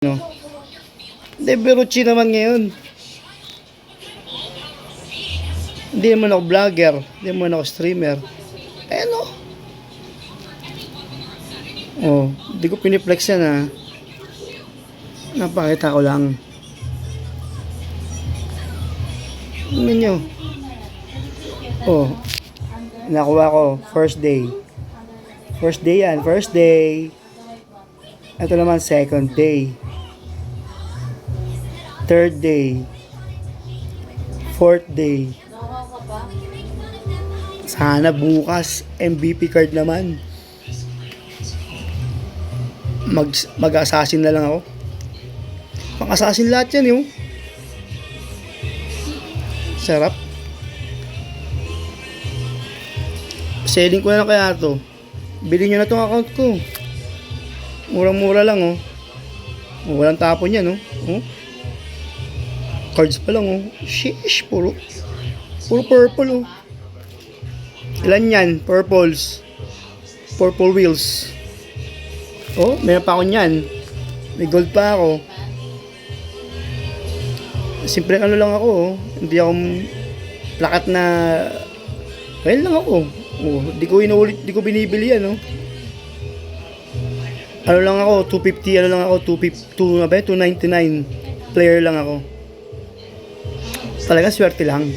No. Hindi, Berucci naman ngayon. Hindi naman ako vlogger. Hindi naman ako streamer. Eh no. Oh, hindi ko piniplex yan ha. Napakita ko lang. Tingnan nyo. Oh. Nakuha ko. First day. First day yan. First day. Ito naman second day. Third day. Fourth day. Sana bukas MVP card naman. Mag-assassin na lang ako. Pang-assassin lahat yan yung. Sarap. Selling ko na lang kaya to. Bilhin nyo na tong account ko. Murang-mura lang oh. Walang tapon yan oh. Oh. Cards pa lang oh. Sheesh, puro purple oh. Ilan yan? Purples. Purple wheels. Oh, meron pa ako niyan. May gold pa ako. Simple ano lang ako oh. Hindi ako plakat na well lang ako. Oh, di ko inuulit, di ko binibili yan oh. Ano lang ako, 250, ano lang ako, 299 player lang ako. Talaga swerte lang.